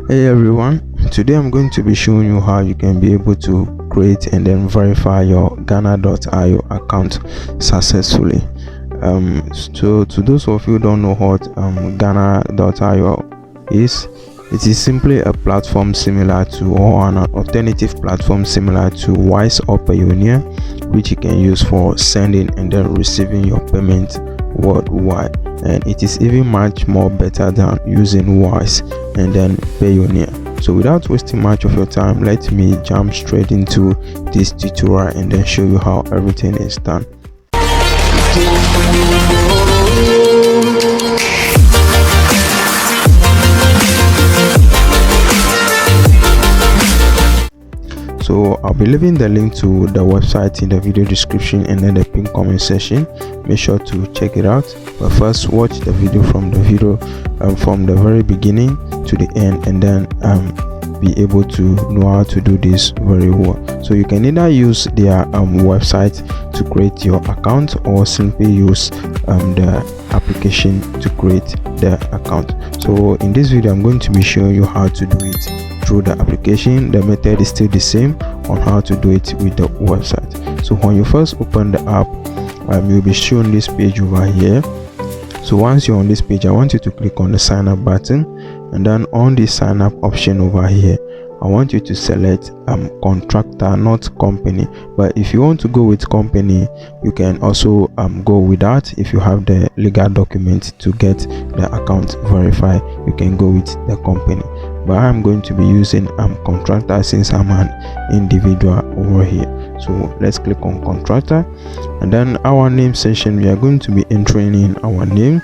Hey everyone, today I'm going to be showing you how you can be able to create and then verify your Garna.io account successfully. So to those of you who don't know what Garna.io is, it is simply a platform similar to, or an alternative platform similar to Wise or Payoneer, which you can use for sending and then receiving your payment worldwide. And it is even much more better than using Wise and then Payoneer. So without wasting much of your time, let me jump straight into this tutorial and then show you how everything is done. So I'll be leaving the link to the website in the video description and then the pinned comment section. Make sure to check it out, but first watch the video from the very beginning to the end, and then be able to know how to do this very well. So you can either use their website to create your account, or simply use the application to create the account. So in this video I'm going to be showing you how to do it through the application. The method is still the same on how to do it with the website. So when you first open the app, you'll be shown this page over here. So once you're on this page, I want you to click on the sign up button, and then on the sign up option over here, I want you to select contractor, not company. But if you want to go with company, you can also go with that. If you have the legal document to get the account verified, you can go with the company. But I'm going to be using contractor since I'm an individual over here. So let's click on contractor, and then our name section, we are going to be entering in our name.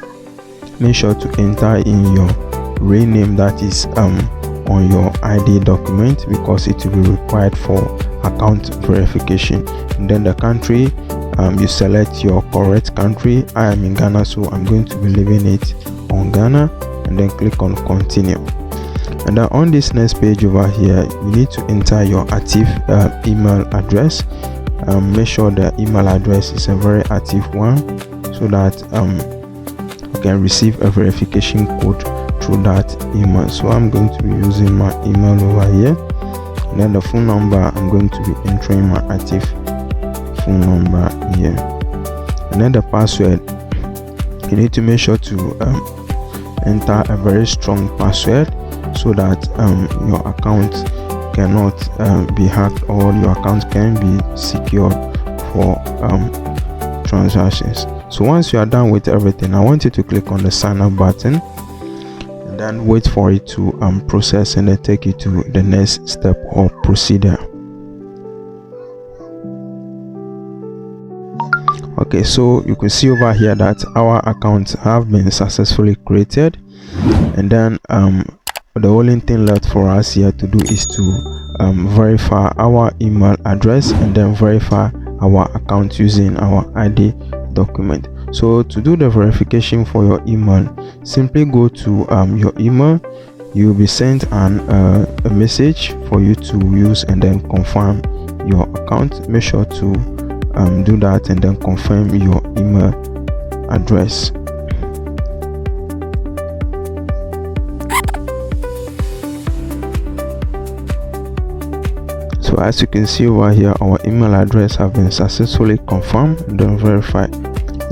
Make sure to enter in your real name that is on your ID document, because it will be required for account verification. And then the country, you select your correct country. I am in Ghana, so I'm going to be leaving it on Ghana, and then click on continue. And then on this next page over here, you need to enter your active email address. Make sure the email address is a very active one, so that you can receive a verification code through that email. So I'm going to be using my email over here, and then the phone number, I'm going to be entering my active phone number here. And then the password, you need to make sure to enter a very strong password, so that your account cannot be hacked, or your account can be secured for transactions. So once you are done with everything, I want you to click on the sign up button, and then wait for it to process, and then take you to the next step or procedure. Okay, so you can see over here that our accounts have been successfully created, and then the only thing left for us here to do is to verify our email address, and then verify our account using our ID document. So to do the verification for your email, simply go to your email. You will be sent a message for you to use and then confirm your account. Make sure to do that and then confirm your email address. So as you can see over here, our email address have been successfully confirmed and then verified.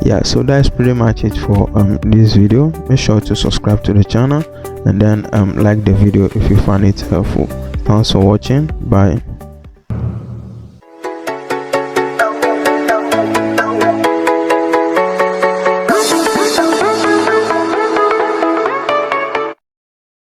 Yeah, so that's pretty much it for this video. Make sure to subscribe to the channel, and then like the video if you find it helpful. Thanks for watching. Bye.